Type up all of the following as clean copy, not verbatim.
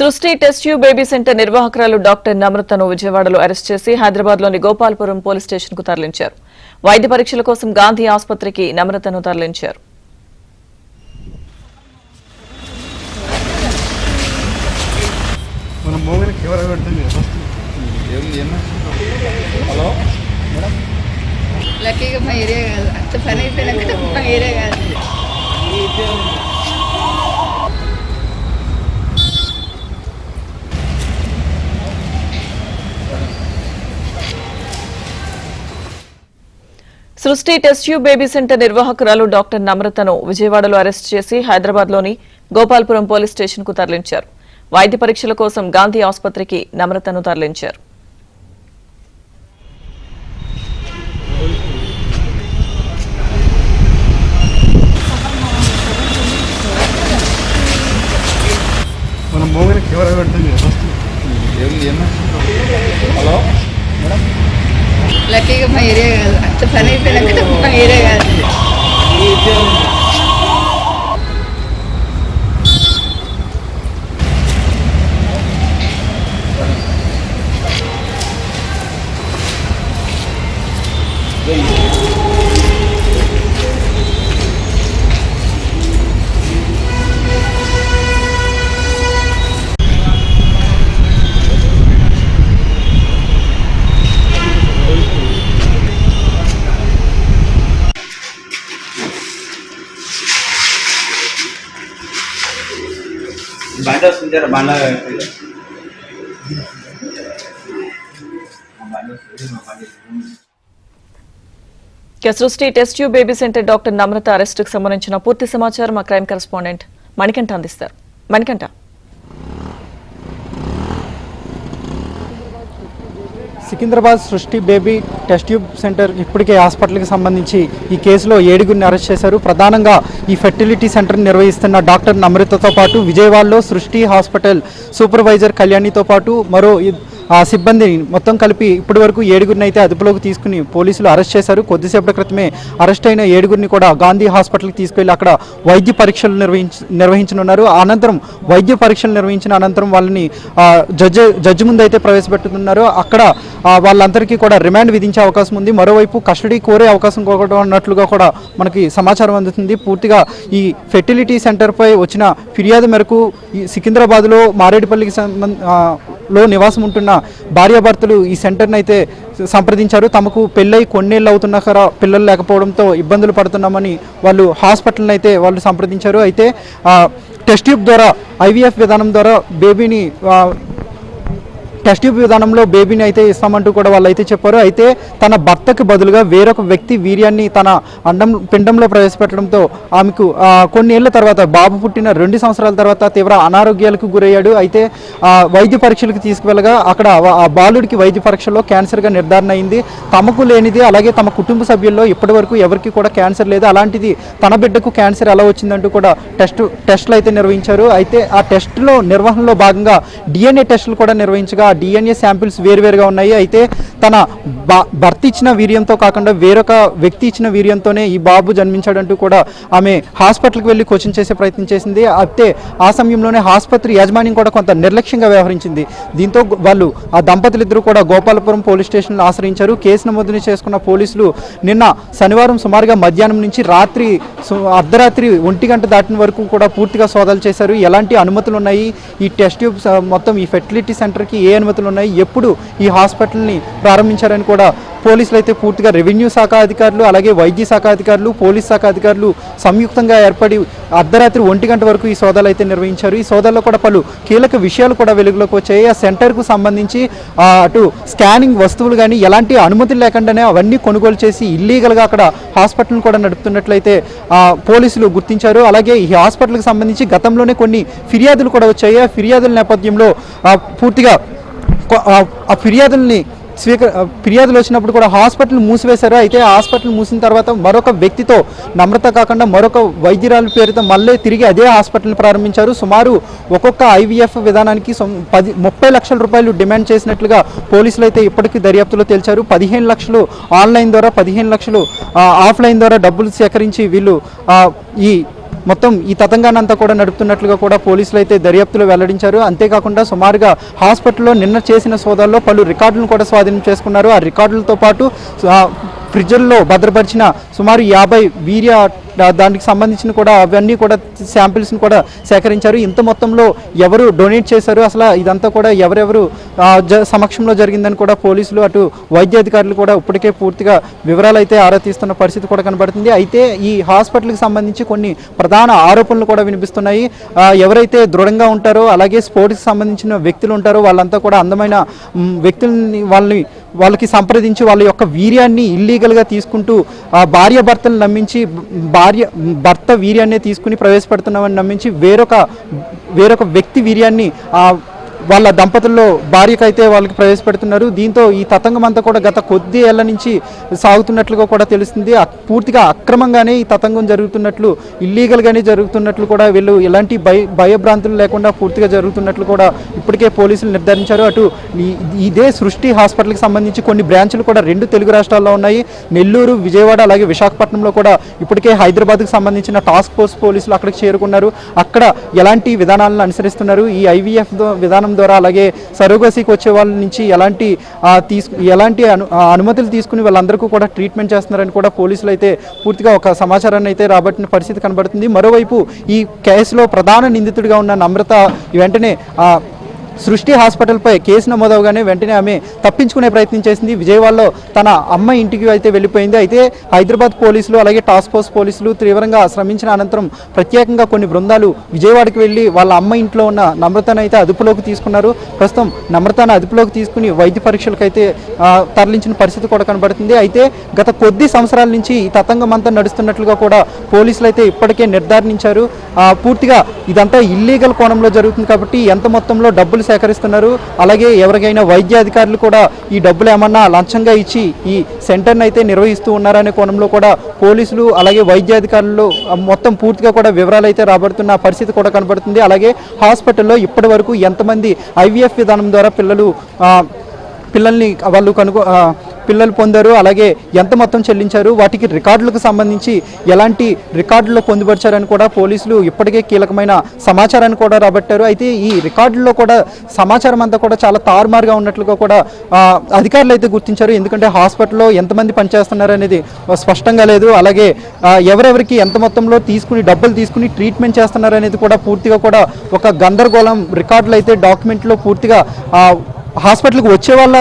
సృష్టి test tube baby centre నిర్వాహకురాలు doctor నమ్రతను విజయవాడలో అరెస్ట్ చేసి హైదరాబాద్లోని గోపాల్పురం పోలీస్ స్టేషన్కు తరలించారు. వైద్య పరీక్షల కోసం గాంధీ ఆసుపత్రికి నమ్రతను తరలించారు. లక్కీగా మా ఏరియా కాదు, అంత పని అయిపోయినాక మా ఏరియా కాదు. Srushti test tube baby centre నిర్వాహకురాలు డాక్టర్ నమ్రతను విజయవాడలో అరెస్ట్ చేసి హైదరాబాద్లోని గోపాల్పురం పోలీస్ స్టేషన్కు తరలించారు. వైద్య పరీక్షల కోసం గాంధీ ఆసుపత్రికి నమ్రతను తరలించారు. లక్కీగా మా ఏరియా కాదు, అంత పని అయిపోయినాక మా ఏరియా కాదు. బండి వస్తుంది బండ Srushti test tube baby centre doctor Namrata అరెస్టుకు సంబంధించిన పూర్తి సమాచారం మా క్రైమ్ కరెస్పాండెంట్ మణికంఠ అందిస్తారు. మణికంఠ, సికింద్రాబాద్ సృష్టి బేబీ టెస్ట్ ట్యూబ్ సెంటర్ ఇప్పటికే హాస్పిటల్కి సంబంధించి ఈ కేసులో 7గురిని అరెస్ట్ చేశారు. ప్రధానంగా ఈ ఫెర్టిలిటీ సెంటర్ని నిర్వహిస్తున్న డాక్టర్ నమ్రతతో పాటు విజయవాడలో సృష్టి హాస్పిటల్ సూపర్వైజర్ కళ్యాణితో పాటు మరో సిబ్బందిని మొత్తం కలిపి ఇప్పటి వరకు 7గురిని అయితే అదుపులోకి తీసుకుని పోలీసులు అరెస్ట్ చేశారు. కొద్దిసేపటి క్రితమే అరెస్ట్ అయిన 7గురిని కూడా గాంధీ హాస్పిటల్కి తీసుకెళ్లి అక్కడ వైద్య పరీక్షలు నిర్వహించనున్నారు. అనంతరం వైద్య పరీక్షలు నిర్వహించిన అనంతరం వాళ్ళని జడ్జి ముందు అయితే ప్రవేశపెట్టుతున్నారు. అక్కడ వాళ్ళందరికీ కూడా రిమాండ్ విధించే అవకాశం ఉంది. మరోవైపు కస్టడీ కోరే అవకాశం కూడా ఉన్నట్లుగా కూడా మనకి సమాచారం అందుతుంది. పూర్తిగా ఈ ఫెర్టిలిటీ సెంటర్పై వచ్చిన ఫిర్యాదు మేరకు ఈ సికింద్రాబాద్లో మారేడుపల్లికి లో నివాసం ఉంటున్న భార్యాభర్తలు ఈ సెంటర్ని అయితే సంప్రదించారు. తమకు పెళ్ళై కొన్నేళ్ళు అవుతున్నా పిల్లలు లేకపోవడంతో ఇబ్బందులు పడుతున్నామని వాళ్ళు హాస్పిటల్ని అయితే వాళ్ళు సంప్రదించారు. అయితే టెస్ట్ ట్యూబ్ ద్వారా IVF విధానం ద్వారా బేబీని టెస్ట్ ట్యూబ్ విధానంలో బేబీని అయితే ఇస్తామంటూ కూడా వాళ్ళు అయితే చెప్పారు. అయితే తన భర్తకు బదులుగా వేరొక వ్యక్తి వీర్యాన్ని తన పిండంలో ప్రవేశపెట్టడంతో ఆమెకు కొన్ని ఏళ్ల తర్వాత బాబు పుట్టిన 2 సంవత్సరాల తర్వాత తీవ్ర అనారోగ్యాలకు గురయ్యాడు. అయితే వైద్య పరీక్షలకు తీసుకువెళ్ళగా అక్కడ ఆ బాలుడికి వైద్య పరీక్షల్లో క్యాన్సర్గా నిర్ధారణ అయింది. తమకు లేనిది అలాగే తమ కుటుంబ సభ్యుల్లో ఇప్పటి వరకు ఎవరికి కూడా క్యాన్సర్ లేదు, అలాంటిది తన బిడ్డకు క్యాన్సర్ ఎలా వచ్చిందంటూ కూడా టెస్టులు అయితే నిర్వహించారు. అయితే ఆ టెస్టులో నిర్వహణలో భాగంగా DNA టెస్టులు కూడా నిర్వహించగా DNA శాంపిల్స్ వేరువేరుగా ఉన్నాయి. అయితే తన భర్త ఇచ్చిన వీర్యంతో కాకుండా వేరొక వ్యక్తి ఇచ్చిన వీర్యంతోనే ఈ బాబు జన్మించాడంటూ కూడా ఆమె హాస్పిటల్కి వెళ్ళి క్వశ్చన్ చేసే ప్రయత్నం చేసింది. అయితే ఆ సమయంలోనే ఆసుపత్రి యాజమాన్యం కూడా కొంత నిర్లక్ష్యంగా వ్యవహరించింది. దీంతో వాళ్ళు ఆ దంపతులిద్దరూ కూడా గోపాలపురం పోలీస్ స్టేషన్లో ఆశ్రయించారు. కేసు నమోదు చేసుకున్న పోలీసులు నిన్న శనివారం సుమారుగా మధ్యాహ్నం నుంచి అర్ధరాత్రి 1 గంట దాటిన వరకు కూడా పూర్తిగా సోదాలు చేశారు. ఎలాంటి అనుమతులు ఉన్నాయి, ఈ టెస్ట్ ట్యూబ్ మొత్తం ఈ ఫెర్టిలిటీ సెంటర్కి ఏ అనుమతులు ఉన్నాయి, ఎప్పుడు ఈ హాస్పిటల్ని ప్రారంభించారని కూడా పోలీసులు అయితే పూర్తిగా రెవెన్యూ శాఖ అధికారులు అలాగే వైద్య శాఖ అధికారులు పోలీస్ శాఖ అధికారులు సంయుక్తంగా ఏర్పడి అర్ధరాత్రి 1 గంట వరకు ఈ సోదాలు అయితే నిర్వహించారు. ఈ సోదాల్లో కూడా పలు కీలక విషయాలు కూడా వెలుగులోకి వచ్చాయి. ఆ సెంటర్కు సంబంధించి అటు స్కానింగ్ వస్తువులు కానీ ఎలాంటి అనుమతులు లేకుండానే అవన్నీ కొనుగోలు చేసి ఇల్లీగల్గా అక్కడ హాస్పిటల్ని కూడా నడుపుతున్నట్లయితే పోలీసులు గుర్తించారు. అలాగే ఈ హాస్పిటల్కి సంబంధించి గతంలోనే కొన్ని ఫిర్యాదులు కూడా వచ్చాయి. ఆ ఫిర్యాదుల నేపథ్యంలో పూర్తిగా ఆ ఫిర్యాదులు వచ్చినప్పుడు కూడా హాస్పిటల్ మూసివేశారు. అయితే హాస్పిటల్ మూసిన తర్వాత మరొక వ్యక్తితో నమ్రత కాకుండా మరొక వైద్యురాలు పేరుతో మళ్ళీ తిరిగి అదే హాస్పిటల్ ప్రారంభించారు. సుమారు ఒక్కొక్క IVF విధానానికి 30 లక్షల రూపాయలు డిమాండ్ చేసినట్లుగా పోలీసులు అయితే ఇప్పటికీ దర్యాప్తులో తేల్చారు. 15 లక్షలు ఆన్లైన్ ద్వారా 15 లక్షలు ఆఫ్లైన్ ద్వారా డబ్బులు సేకరించి వీళ్ళు ఈ మొత్తం ఈ తతంగాన్ని అంతా కూడా నడుపుతున్నట్లుగా కూడా పోలీసులు అయితే దర్యాప్తులో వెల్లడించారు. అంతేకాకుండా సుమారుగా హాస్పిటల్లో నిన్న చేసిన సోదాల్లో పలు రికార్డులను కూడా స్వాధీనం చేసుకున్నారు. ఆ రికార్డులతో పాటు ఫ్రిడ్జ్ల్లో భద్రపరిచిన సుమారు 50 వీర్య దానికి సంబంధించిన కూడా అవన్నీ కూడా శాంపిల్స్ని కూడా సేకరించారు. ఇంత మొత్తంలో ఎవరు డొనేట్ చేశారు, అసలు ఇదంతా కూడా ఎవరెవరు సమక్షంలో జరిగిందని కూడా పోలీసులు అటు వైద్యాధికారులు కూడా ఇప్పటికే పూర్తిగా వివరాలు అయితే ఆరా తీస్తున్న పరిస్థితి కూడా కనబడుతుంది. అయితే ఈ హాస్పిటల్కి సంబంధించి కొన్ని ప్రధాన ఆరోపణలు కూడా వినిపిస్తున్నాయి. ఎవరైతే దృఢంగా ఉంటారో అలాగే స్పోర్ట్స్కి సంబంధించిన వ్యక్తులు ఉంటారో వాళ్ళంతా కూడా అందమైన వ్యక్తుల్ని వాళ్ళకి సంప్రదించి వాళ్ళ యొక్క వీర్యాన్ని ఇల్లీగల్గా తీసుకుంటూ భార్యాభర్తలు నమ్మించి భర్త వీర్యాన్ని తీసుకుని ప్రవేశపెడుతున్నామని నమ్మించి వేరొక వ్యక్తి వీర్యాన్ని వాళ్ళ దంపతుల్లో భార్యకైతే వాళ్ళకి ప్రవేశపెడుతున్నారు. దీంతో ఈ తతంగం అంతా కూడా గత కొద్ది ఏళ్ల నుంచి సాగుతున్నట్లుగా కూడా తెలుస్తుంది. పూర్తిగా అక్రమంగానే ఈ తతంగం జరుగుతున్నట్లు, ఇల్లీగల్గానే జరుగుతున్నట్లు కూడా వీళ్ళు ఎలాంటి భయభ్రాంతులు లేకుండా పూర్తిగా జరుగుతున్నట్లు కూడా ఇప్పటికే పోలీసులు నిర్ధారించారు. అటు ఇదే సృష్టి హాస్పిటల్కి సంబంధించి కొన్ని బ్రాంచులు కూడా 2 తెలుగు రాష్ట్రాల్లో ఉన్నాయి. నెల్లూరు, విజయవాడ అలాగే విశాఖపట్నంలో కూడా ఇప్పటికే హైదరాబాద్కు సంబంధించిన టాస్క్ ఫోర్స్ పోలీసులు అక్కడికి చేరుకున్నారు. అక్కడ ఎలాంటి విధానాలను అనుసరిస్తున్నారు, ఈ ఐవీఎఫ్ విధానం ద్వారా అలాగే సరోగసీకి వచ్చే వాళ్ళ నుంచి ఎలాంటి అనుమతులు తీసుకుని వాళ్ళందరికీ కూడా ట్రీట్మెంట్ చేస్తున్నారని కూడా పోలీసులు అయితే పూర్తిగా ఒక సమాచారాన్ని అయితే రాబట్టిన పరిస్థితి కనబడుతుంది. మరోవైపు ఈ కేసులో ప్రధాన నిందితుడిగా ఉన్న నమ్రత వెంటనే సృష్టి హాస్పిటల్పై కేసు నమోదవగానే వెంటనే ఆమె తప్పించుకునే ప్రయత్నం చేసింది. విజయవాడలో తన అమ్మ ఇంటికి అయితే వెళ్ళిపోయింది. అయితే హైదరాబాద్ పోలీసులు అలాగే టాస్క్ ఫోర్స్ పోలీసులు తీవ్రంగా శ్రమించిన అనంతరం ప్రత్యేకంగా కొన్ని బృందాలు విజయవాడకి వెళ్ళి వాళ్ళ అమ్మ ఇంట్లో ఉన్న నమ్రతను అయితే అదుపులోకి తీసుకున్నారు. ప్రస్తుతం నమ్రతను అదుపులోకి తీసుకుని వైద్య పరీక్షలకు అయితే తరలించిన పరిస్థితి కూడా కనబడుతుంది. అయితే గత కొద్ది సంవత్సరాల నుంచి ఈ తతంగం అంతా నడుస్తున్నట్లుగా కూడా పోలీసులు అయితే ఇప్పటికే నిర్ధారించారు. పూర్తిగా ఇదంతా ఇల్లీగల్ కోణంలో జరుగుతుంది కాబట్టి ఎంత మొత్తంలో డబ్బులు సేకరిస్తున్నారు, అలాగే ఎవరికైనా వైద్య అధికారులు కూడా ఈ డబ్బులు ఏమన్నా లంచంగా ఇచ్చి ఈ సెంటర్ని అయితే నిర్వహిస్తూ ఉన్నారనే కోణంలో కూడా పోలీసులు అలాగే వైద్యాధికారులు మొత్తం పూర్తిగా కూడా వివరాలు అయితే రాబడుతున్న పరిస్థితి కూడా కనబడుతుంది. అలాగే హాస్పిటల్లో ఇప్పటి వరకు ఎంతమంది ఐవీఎఫ్ విధానం ద్వారా పిల్లల్ని వాళ్ళు పిల్లలు పొందారు, అలాగే ఎంత మొత్తం చెల్లించారు, వాటికి రికార్డులకు సంబంధించి ఎలాంటి రికార్డుల్లో పొందుపరిచారని కూడా పోలీసులు ఇప్పటికే కీలకమైన సమాచారాన్ని కూడా రాబట్టారు. అయితే ఈ రికార్డుల్లో కూడా సమాచారం అంతా కూడా చాలా తారుమారుగా ఉన్నట్లుగా కూడా అధికారులు అయితే గుర్తించారు. ఎందుకంటే హాస్పిటల్లో ఎంతమంది పనిచేస్తున్నారు అనేది స్పష్టంగా లేదు, అలాగే ఎవరెవరికి ఎంత మొత్తంలో డబ్బులు తీసుకుని ట్రీట్మెంట్ చేస్తున్నారు అనేది కూడా పూర్తిగా కూడా ఒక గందరగోళం. రికార్డులు అయితే డాక్యుమెంట్లో పూర్తిగా హాస్పిటల్కి వచ్చే వాళ్ళ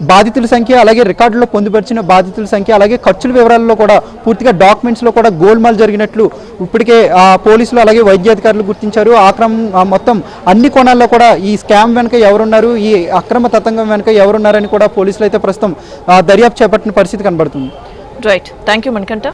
బాధితుల సంఖ్య, అలాగే రికార్డులో పొందుపరిచిన బాధితుల సంఖ్య, అలాగే ఖర్చుల వివరాల్లో కూడా పూర్తిగా డాక్యుమెంట్స్లో కూడా గోల్మాల్ జరిగినట్లు ఇప్పటికే పోలీసులు అలాగే వైద్యాధికారులు గుర్తించారు. మొత్తం అన్ని కోణాల్లో కూడా ఈ స్కామ్ వెనుక ఎవరున్నారు, ఈ అక్రమ తతంగం వెనుక ఎవరున్నారని కూడా పోలీసులు అయితే ప్రస్తుతం దర్యాప్తు చేపట్టిన పరిస్థితి కనబడుతుంది. Right, thank you Manikanta.